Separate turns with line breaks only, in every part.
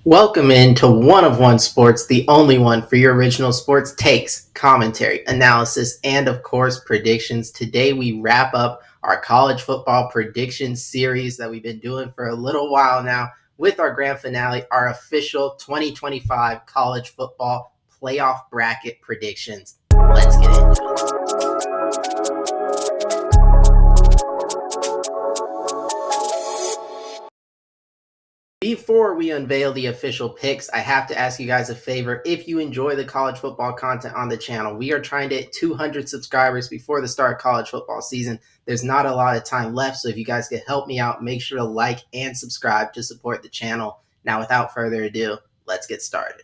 Welcome into One of One Sports, the only one for your original sports takes, commentary, analysis, and of course, predictions. Today, we wrap up our college football prediction series that we've been doing for a little while now with our grand finale, our official 2025 college football playoff bracket predictions. Let's get into it. Before we unveil the official picks, I have to ask you guys a favor. If you enjoy the college football content on the channel, we are trying to hit 200 subscribers before the start of college football season. There's not a lot of time left, so if you guys could help me out, make sure to like and subscribe to support the channel. Now, without further ado, let's get started.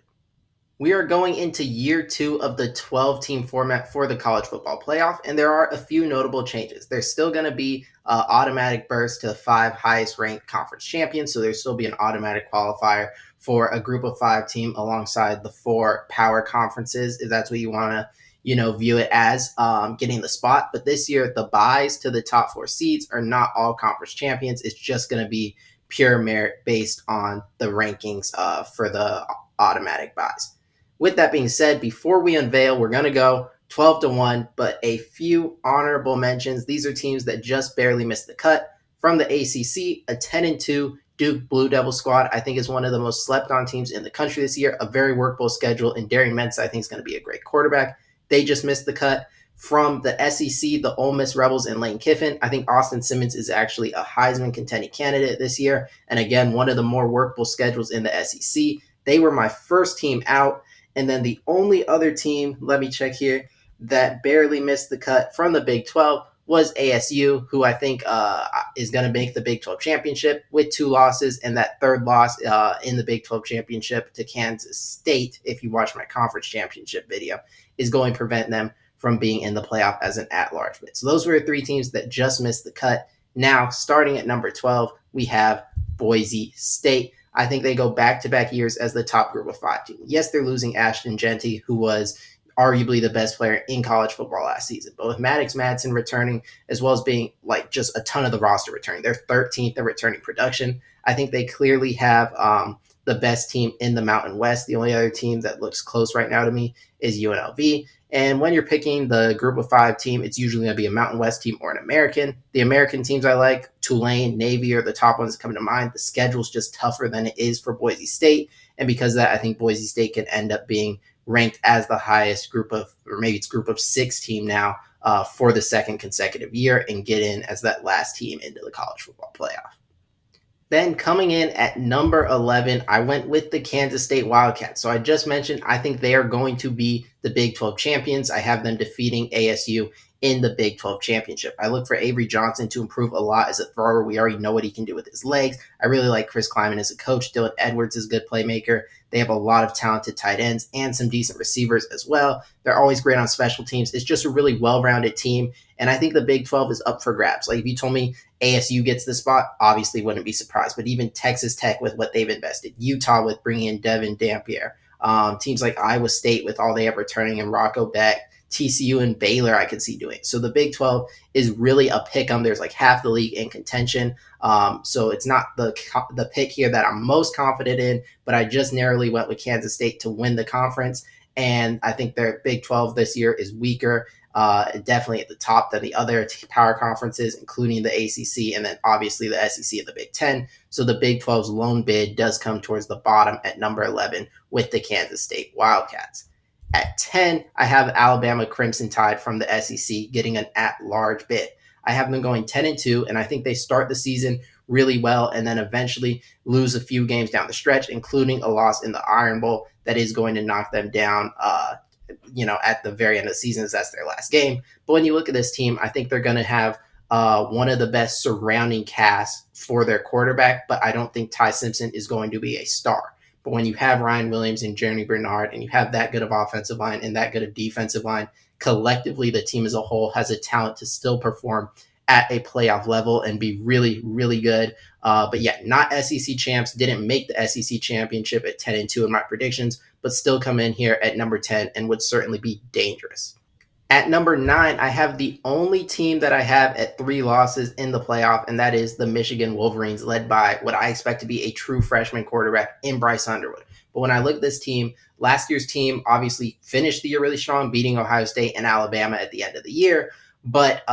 We are going into year two of the 12-team format for the college football playoff, and there are a few notable changes. There's still going to be automatic burst to the five highest ranked conference champions, so there's still be an automatic qualifier for a group of five team alongside the four power conferences, if that's what you want to view it as, getting the spot. But this year, the buys to the top four seeds are not all conference champions. It's just going to be pure merit based on the rankings for the automatic buys. With that being said, before we unveil, we're going to go 12-1, but a few honorable mentions. These are teams that just barely missed the cut. From the ACC, a 10-2 Duke Blue Devil squad, I think, is one of the most slept on teams in the country this year. A very workable schedule, and Darian Mensah, I think, is going to be a great quarterback. They just missed the cut. From the SEC, the Ole Miss Rebels and Lane Kiffin, I think Austin Simmons is actually a Heisman contending candidate this year. And again, one of the more workable schedules in the SEC. They were my first team out. And then the only other team, let me check here, that barely missed the cut from the Big 12 was ASU, who I think is going to make the Big 12 championship with two losses, and that third loss in the Big 12 championship to Kansas State, if you watch my conference championship video, is going to prevent them from being in the playoff as an at-large bid. So those were three teams that just missed the cut. Now, starting at number 12, we have Boise State. I think they go back-to-back years as the top group of five team. Yes, they're losing Ashton Jeanty, who was arguably the best player in college football last season. But with Maddox Madsen returning, as well as being like just a ton of the roster returning, they're 13th in returning production. I think they clearly have the best team in the Mountain West. The only other team that looks close right now to me is UNLV. And when you're picking the group of five team, it's usually going to be a Mountain West team or an American. The American teams I like, Tulane, Navy are the top ones that come to mind. The schedule's just tougher than it is for Boise State. And because of that, I think Boise State can end up being ranked as the highest group of, or maybe it's group of six team now for the second consecutive year and get in as that last team into the college football playoff. Then coming in at number 11, I went with the Kansas State Wildcats. So I just mentioned I think they are going to be the Big 12 champions. I have them defeating ASU in the Big 12 championship. I look for Avery Johnson to improve a lot as a thrower. We already know what he can do with his legs. I really like Chris Kleiman as a coach. Dylan Edwards is a good playmaker. They have a lot of talented tight ends and some decent receivers as well. They're always great on special teams. It's just a really well-rounded team. And I think the Big 12 is up for grabs. Like if you told me ASU gets the spot, obviously wouldn't be surprised. But even Texas Tech with what they've invested, Utah with bringing in Devin Dampier, teams like Iowa State with all they have returning and Rocco Beck, TCU and Baylor I could see doing. So the Big 12 is really a pick 'em. There's like half the league in contention. So it's not the pick here that I'm most confident in, but I just narrowly went with Kansas State to win the conference. And I think their Big 12 this year is weaker, definitely at the top than the other power conferences, including the ACC and then obviously the SEC and the Big 10. So the Big 12's lone bid does come towards the bottom at number 11 with the Kansas State Wildcats. At 10, I have Alabama Crimson Tide from the SEC getting an at-large bid. I have them going 10-2, and I think they start the season really well and then eventually lose a few games down the stretch, including a loss in the Iron Bowl that is going to knock them down at the very end of the season as that's their last game. But when you look at this team, I think they're going to have one of the best surrounding casts for their quarterback, but I don't think Ty Simpson is going to be a star. But when you have Ryan Williams and Jeremy Bernard and you have that good of offensive line and that good of defensive line, collectively the team as a whole has a talent to still perform at a playoff level and be really, really good. But yeah, not SEC champs, didn't make the SEC championship at 10-2 in my predictions, but still come in here at number 10 and would certainly be dangerous. At number 9, I have the only team that I have at 3 losses in the playoff, and that is the Michigan Wolverines, led by what I expect to be a true freshman quarterback in Bryce Underwood. But when I look at this team, last year's team obviously finished the year really strong, beating Ohio State and Alabama at the end of the year. But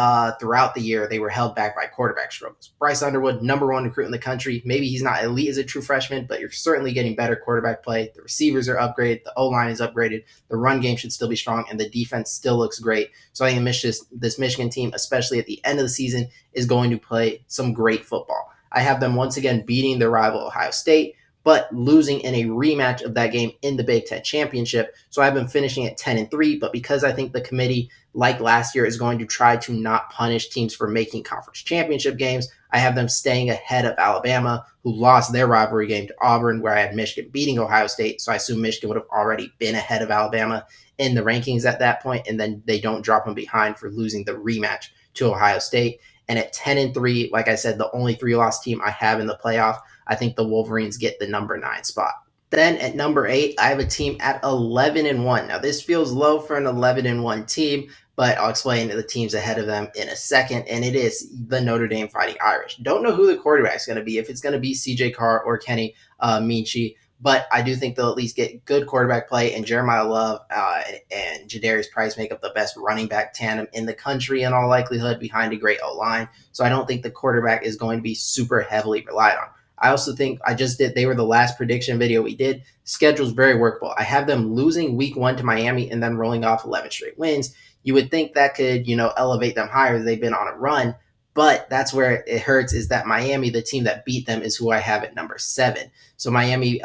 throughout the year, they were held back by quarterback struggles. Bryce Underwood, number 1 recruit in the country. Maybe he's not elite as a true freshman, but you're certainly getting better quarterback play. The receivers are upgraded. The O-line is upgraded. The run game should still be strong, and the defense still looks great. So I think this Michigan team, especially at the end of the season, is going to play some great football. I have them once again beating their rival Ohio State, but losing in a rematch of that game in the Big Ten Championship. So I've been finishing at 10-3, but because I think the committee, like last year, is going to try to not punish teams for making conference championship games, I have them staying ahead of Alabama, who lost their rivalry game to Auburn, where I had Michigan beating Ohio State. So I assume Michigan would have already been ahead of Alabama in the rankings at that point, and then they don't drop them behind for losing the rematch to Ohio State. And at 10-3, like I said, the only 3-loss team I have in the playoff, I think the Wolverines get the number 9 spot. Then at number 8, I have a team at 11-1. Now this feels low for an 11-1 team, but I'll explain the teams ahead of them in a second. And it is the Notre Dame Fighting Irish. Don't know who the quarterback is going to be, if it's going to be CJ Carr or Kenny Minchie. But I do think they'll at least get good quarterback play, and Jeremiah Love and Jadarius Price make up the best running back tandem in the country in all likelihood, behind a great O-line. So I don't think the quarterback is going to be super heavily relied on. I also think they were the last prediction video we did. Schedule's very workable. I have them losing week 1 to Miami and then rolling off 11 straight wins. You would think that could, elevate them higher. They've been on a run, but that's where it hurts, is that Miami, the team that beat them, is who I have at number 7. So Miami,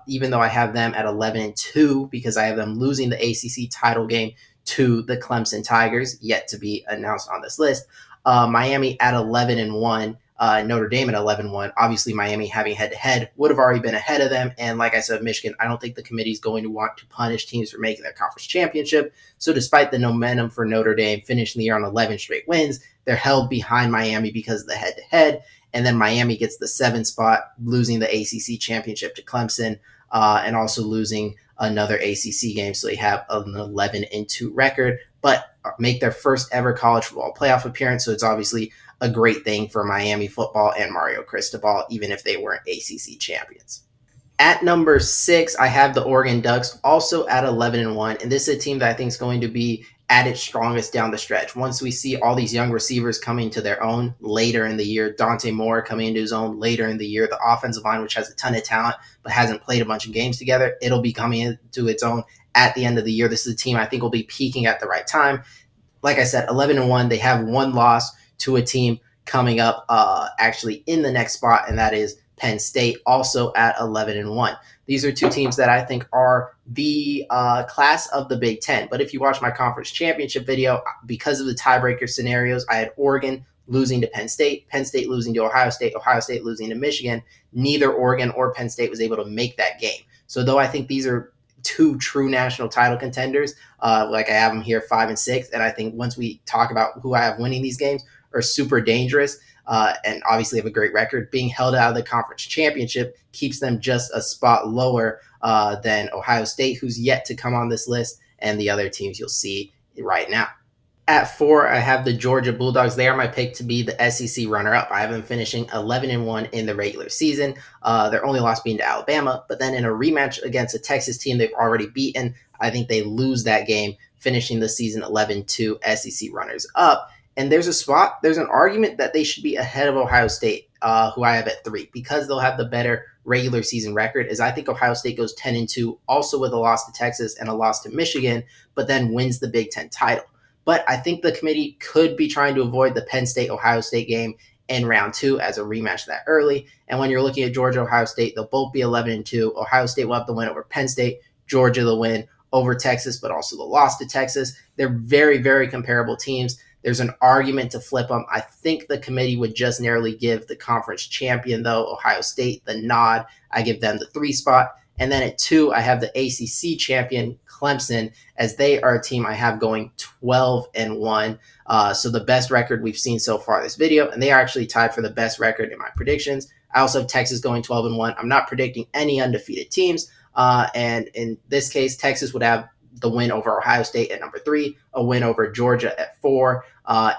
even though I have them at 11-2, because I have them losing the ACC title game to the Clemson Tigers, yet to be announced on this list, Miami at 11-1, Notre Dame at 11-1. Obviously, Miami having head-to-head would have already been ahead of them. And like I said, Michigan, I don't think the committee is going to want to punish teams for making their conference championship. So despite the momentum for Notre Dame finishing the year on 11 straight wins, they're held behind Miami because of the head-to-head. And then Miami gets the 7th spot, losing the ACC championship to Clemson, and also losing another ACC game. So they have an 11-2 record, but make their first ever college football playoff appearance. So it's obviously a great thing for Miami football and Mario Cristobal, even if they weren't ACC champions. At number 6, I have the Oregon Ducks, also at 11-1, and this is a team that I think is going to be at its strongest down the stretch. Once we see all these young receivers coming to their own later in the year, Dante Moore coming into his own later in the year, the offensive line, which has a ton of talent but hasn't played a bunch of games together, it'll be coming into its own at the end of the year. This is a team I think will be peaking at the right time. Like I said, 11-1, they have 1 loss to a team coming up actually in the next spot, and that is Penn State, also at 11-1. These are 2 teams that I think are the class of the Big Ten. But if you watch my conference championship video, because of the tiebreaker scenarios, I had Oregon losing to Penn State losing to Ohio State losing to Michigan. Neither Oregon or Penn State was able to make that game. So though I think these are 2 true national title contenders, like I have them here 5 and 6, and I think once we talk about who I have winning these games, are super dangerous, and obviously have a great record. Being held out of the conference championship keeps them just a spot lower than Ohio State, who's yet to come on this list, and the other teams you'll see right now. At 4, I have the Georgia Bulldogs. They are my pick to be the SEC runner-up. I have them finishing 11-1 in the regular season. Their only loss being to Alabama, but then in a rematch against a Texas team they've already beaten, I think they lose that game, finishing the season 11-2 SEC runners-up. And there's an argument that they should be ahead of Ohio State, who I have at 3, because they'll have the better regular season record. As I think Ohio State goes 10-2, also with a loss to Texas and a loss to Michigan, but then wins the Big Ten title. But I think the committee could be trying to avoid the Penn State-Ohio State game in round 2 as a rematch that early. And when you're looking at Georgia-Ohio State, they'll both be 11-2. Ohio State will have the win over Penn State, Georgia the win over Texas, but also the loss to Texas. They're very, very comparable teams. There's an argument to flip them. I think the committee would just narrowly give the conference champion, though, Ohio State, the nod. I give them the 3 spot. And then at 2, I have the ACC champion, Clemson, as they are a team I have going 12-1. So the best record we've seen so far this video, and they are actually tied for the best record in my predictions. I also have Texas going 12-1. I'm not predicting any undefeated teams. And in this case, Texas would have the win over Ohio State at number 3, a win over Georgia at 4,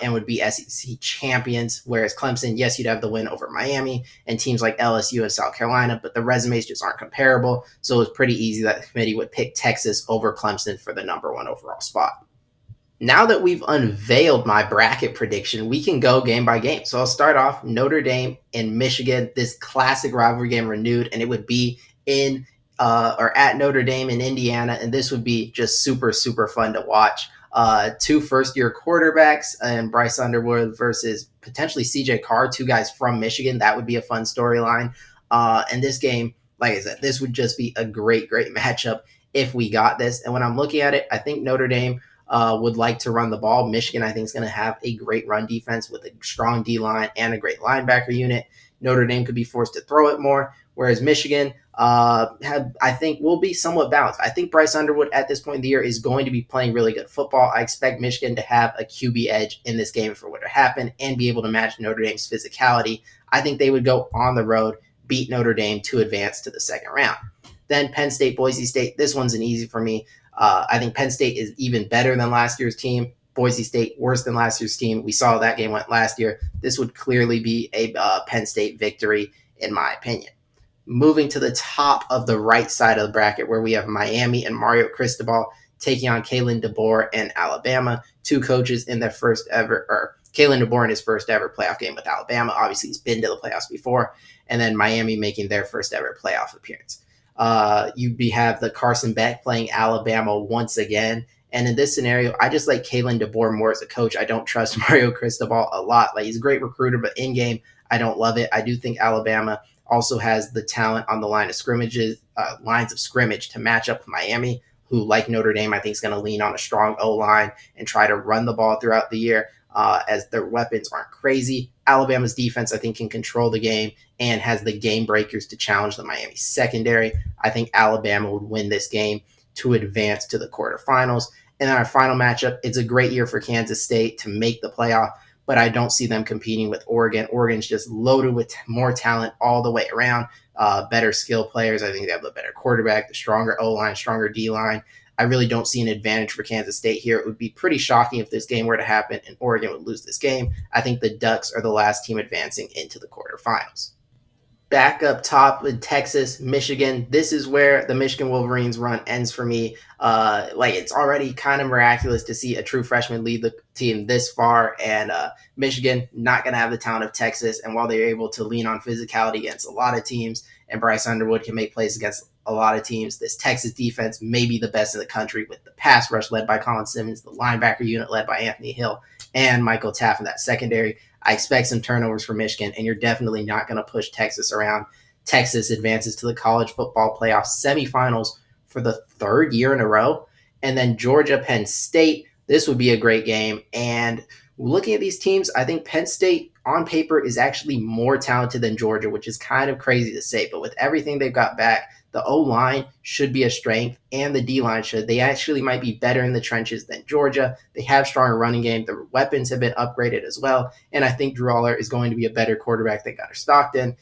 and would be SEC champions. Whereas Clemson, yes, you'd have the win over Miami and teams like LSU and South Carolina, but the resumes just aren't comparable. So it was pretty easy that the committee would pick Texas over Clemson for the number 1 overall spot. Now that we've unveiled my bracket prediction, we can go game by game. So I'll start off Notre Dame and Michigan, this classic rivalry game renewed, and it would be in or at Notre Dame in Indiana, and this would be just super, super fun to watch. 2 first-year quarterbacks and Bryce Underwood versus potentially CJ Carr, 2 guys from Michigan. That would be a fun storyline. And this game, like I said, this would just be a great, great matchup if we got this. And when I'm looking at it, I think Notre Dame would like to run the ball. Michigan, I think, is going to have a great run defense with a strong D-line and a great linebacker unit. Notre Dame could be forced to throw it more, whereas Michigan, I think, will be somewhat balanced. I think Bryce Underwood at this point in the year is going to be playing really good football. I expect Michigan to have a QB edge in this game for what to happen and be able to match Notre Dame's physicality. I think they would go on the road, beat Notre Dame to advance to the second round. Then Penn State, Boise State. This one's an easy for me. I think Penn State is even better than last year's team. Boise State worse than last year's team. We saw that game went last year. This would clearly be a Penn State victory, in my opinion. Moving to the top of the right side of the bracket, where we have Miami and Mario Cristobal taking on Kalen DeBoer and Alabama, 2 coaches in their first ever, or Kalen DeBoer in his first ever playoff game with Alabama. Obviously, he's been to the playoffs before, and then Miami making their first ever playoff appearance. You have the Carson Beck playing Alabama once again. And in this scenario, I just like Kalen DeBoer more as a coach. I don't trust Mario Cristobal a lot. Like, he's a great recruiter, but in game, I don't love it. I do think Alabama also has the talent on the lines of scrimmage to match up with Miami, who, like Notre Dame, I think is going to lean on a strong O-line and try to run the ball throughout the year. As their weapons aren't crazy. Alabama's defense, I think, can control the game and has the game breakers to challenge the Miami secondary. I think Alabama would win this game to advance to the quarterfinals. And then our final matchup, it's a great year for Kansas State to make the playoff, but I don't see them competing with Oregon. Oregon's just loaded with more talent all the way around, better skill players. I think they have the better quarterback, the stronger O-line, stronger D-line. I really don't see an advantage for Kansas State here. It would be pretty shocking if this game were to happen and Oregon would lose this game. I think the Ducks are the last team advancing into the quarterfinals. Back up top with Texas, Michigan. This is where the Michigan Wolverines run ends for me. It's already kind of miraculous to see a true freshman lead the team this far, and Michigan not going to have the talent of Texas. And while they're able to lean on physicality against a lot of teams, and Bryce Underwood can make plays against a lot of teams, this Texas defense may be the best in the country with the pass rush led by Colin Simmons, the linebacker unit led by Anthony Hill, and Michael Taft in that secondary. I expect some turnovers for Michigan, and you're definitely not going to push Texas around. Texas advances to the college football playoff semifinals for the 3rd year in a row. And then Georgia, Penn State. This would be a great game. And looking at these teams, I think Penn State on paper is actually more talented than Georgia, which is kind of crazy to say. But with everything they've got back, the O-line should be a strength, and the D-line should. They actually might be better in the trenches than Georgia. They have stronger running game. The weapons have been upgraded as well. And I think Drew Aller is going to be a better quarterback than Gunnar Stockton.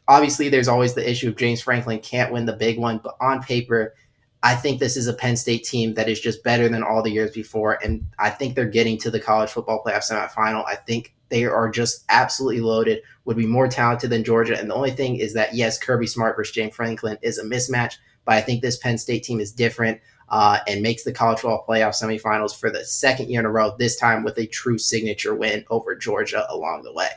Obviously, there's always the issue of James Franklin can't win the big one, but on paper, I think this is a Penn State team that is just better than all the years before, and I think they're getting to the college football playoff semifinal. I think they are just absolutely loaded, would be more talented than Georgia, and the only thing is that, yes, Kirby Smart versus James Franklin is a mismatch, but I think this Penn State team is different and makes the college football playoff semifinals for the 2nd year in a row, this time with a true signature win over Georgia along the way.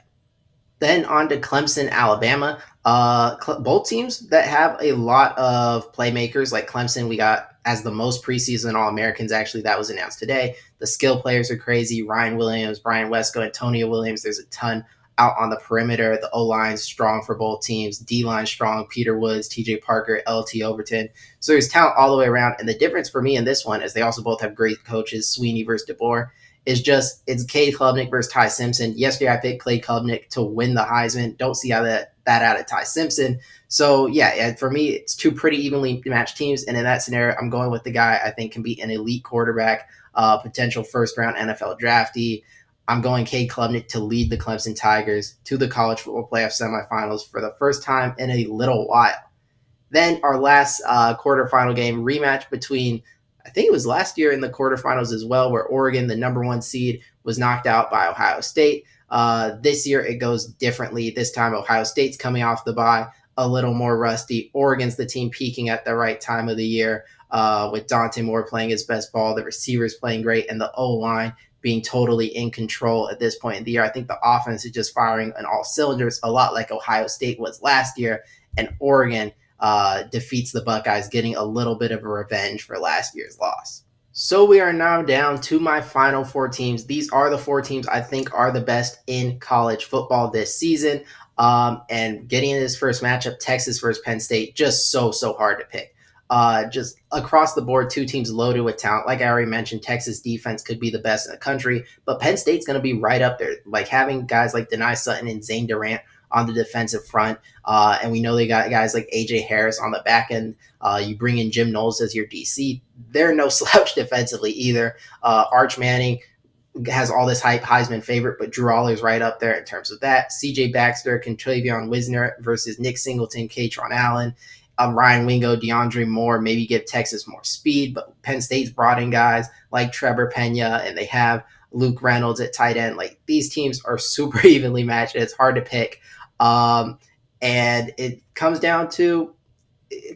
Then on to Clemson, Alabama. Both teams that have a lot of playmakers. Like Clemson, we got as the most preseason All-Americans. Actually, that was announced today. The skill players are crazy. Ryan Williams, Brian Wesco, Antonio Williams. There's a ton out on the perimeter. The O-line strong for both teams. D-line strong. Peter Woods, TJ Parker, LT Overton. So there's talent all the way around. And the difference for me in this one is they also both have great coaches, Sweeney versus DeBoer. It's Cade Klubnik versus Ty Simpson. Yesterday, I picked Cade Klubnik to win the Heisman. Don't see how that out of Ty Simpson. So, yeah, for me, it's 2 pretty evenly matched teams. And in that scenario, I'm going with the guy I think can be an elite quarterback, potential first-round NFL draftee. I'm going Cade Klubnik to lead the Clemson Tigers to the college football playoff semifinals for the first time in a little while. Then our last quarterfinal game rematch between I think it was last year in the quarterfinals as well, where Oregon, the number one seed, was knocked out by Ohio State. This year it goes differently. This time Ohio State's coming off the bye, a little more rusty. Oregon's the team peaking at the right time of the year, with Dante Moore playing his best ball, the receivers playing great, and the O line being totally in control at this point in the year. I think the offense is just firing on all cylinders, a lot like Ohio State was last year, and Oregon defeats the Buckeyes, getting a little bit of a revenge for last year's loss. So we are now down to my final four teams. These are the four teams I think are the best in college football this season. And getting in this first matchup, Texas versus Penn State, just so hard to pick. Just across the board, two teams loaded with talent. Like I already mentioned, Texas defense could be the best in the country, but Penn State's going to be right up there. Like having guys like Denai Sutton and Zane Durant on the defensive front, and we know they got guys like AJ Harris on the back end. You bring in Jim Knowles as your DC. They're no slouch defensively either. Arch Manning has all this hype, Heisman favorite, but Drew Allar's right up there in terms of that. CJ Baxter, Contavion Wisner versus Nick Singleton, Katron Allen. Ryan Wingo, DeAndre Moore, maybe give Texas more speed, but Penn State's brought in guys like Trevor Pena, and they have Luke Reynolds at tight end. Like these teams are super evenly matched. It's hard to pick. And it comes down to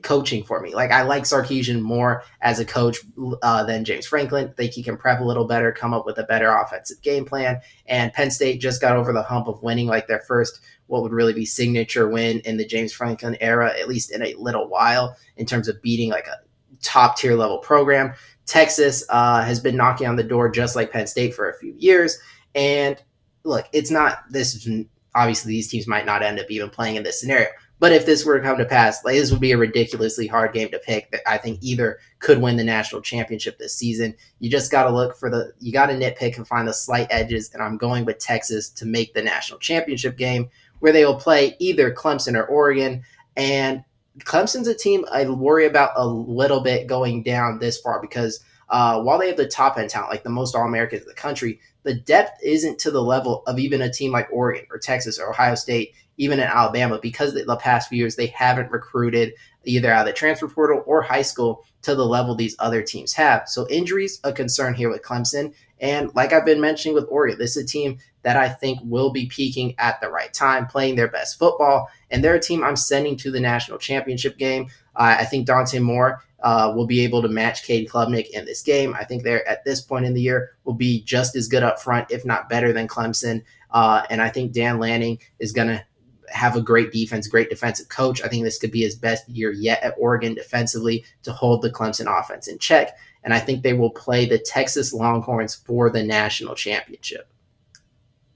coaching for me. Like I like Sarkisian more as a coach than James Franklin. I think he can prep a little better, come up with a better offensive game plan. And Penn State just got over the hump of winning like their first, what would really be signature win in the James Franklin era, at least in a little while, in terms of beating like a top tier level program. Texas has been knocking on the door just like Penn State for a few years. And look, it's not this. Obviously, these teams might not end up even playing in this scenario. But if this were to come to pass, like, this would be a ridiculously hard game to pick that I think either could win the national championship this season. You just got to look for you got to nitpick and find the slight edges. And I'm going with Texas to make the national championship game where they will play either Clemson or Oregon. And Clemson's a team I worry about a little bit going down this far because while they have the top end talent, like the most All-Americans in the country, the depth isn't to the level of even a team like Oregon or Texas or Ohio State, even in Alabama, because the past few years they haven't recruited either out of the transfer portal or high school to the level these other teams have. So injuries, a concern here with Clemson. And like I've been mentioning with Oregon, this is a team that I think will be peaking at the right time, playing their best football. And they're a team I'm sending to the national championship game. I think Dante Moore will be able to match Cade Klubnik in this game. I think they're at this point in the year will be just as good up front, if not better than Clemson. And I think Dan Lanning is going to have a great defense, great defensive coach. I think this could be his best year yet at Oregon defensively to hold the Clemson offense in check. And I think they will play the Texas Longhorns for the national championship.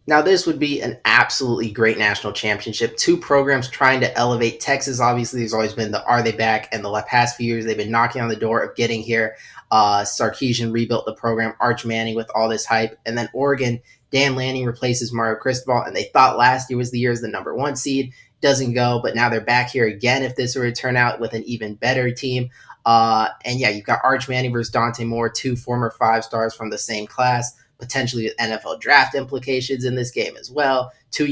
Now, this would be an absolutely great national championship. Two programs trying to elevate. Texas, obviously, there's always been the are they back? And the past few years, they've been knocking on the door of getting here. Sarkisian rebuilt the program, Arch Manning with all this hype. And then Oregon, Dan Lanning replaces Mario Cristobal. And they thought last year was the year as the number one seed. Doesn't go, but now they're back here again if this were to turn out with an even better team. And yeah, you've got Arch Manning versus Dante Moore, two former 5-stars from the same class, potentially with NFL draft implications in this game as well. Two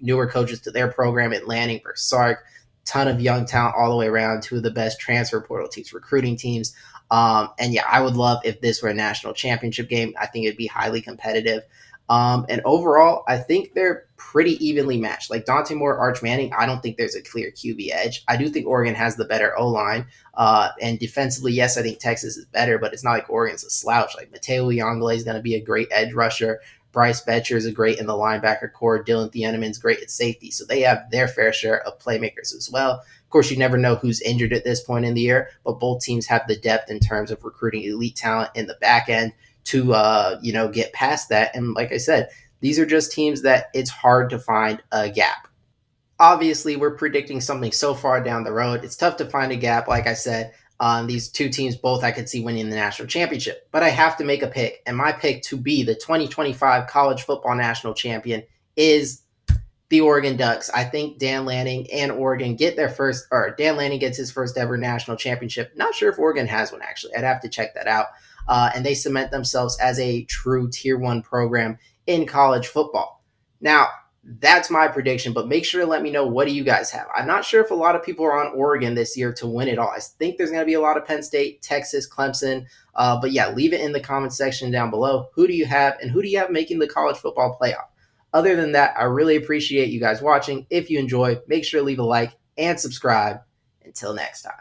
newer coaches to their program at Lanning versus Sark. Ton of young talent all the way around. Two of the best transfer portal teams, recruiting teams. And yeah, I would love if this were a national championship game. I think it'd be highly competitive. And overall, I think they're pretty evenly matched. Like Dante Moore, Arch Manning, I don't think there's a clear QB edge. I do think Oregon has the better O-line. And defensively, yes, I think Texas is better, but it's not like Oregon's a slouch. Like Mateo Uyunglele is going to be a great edge rusher. Bryce Betcher is a great in the linebacker core. Dylan Thieneman's great at safety. So they have their fair share of playmakers as well. Of course, you never know who's injured at this point in the year, but both teams have the depth in terms of recruiting elite talent in the back end to get past that. And like I said, these are just teams that it's hard to find a gap. Obviously, we're predicting something so far down the road. It's tough to find a gap. Like I said, these two teams, both I could see winning the national championship. But I have to make a pick. And my pick to be the 2025 college football national champion is the Oregon Ducks. I think Dan Lanning and Oregon get Dan Lanning gets his first ever national championship. Not sure if Oregon has one, actually. I'd have to check that out. And they cement themselves as a true tier 1 program in college football. Now, That's my prediction, but make sure to let me know, what do you guys have? I'm not sure if a lot of people are on Oregon this year to win it all. I think there's going to be a lot of Penn State, Texas, Clemson. But yeah, leave it in the comment section down below. Who do you have, and who do you have making the college football playoff? Other than that, I really appreciate you guys watching. If you enjoy, make sure to leave a like and subscribe. Until next time.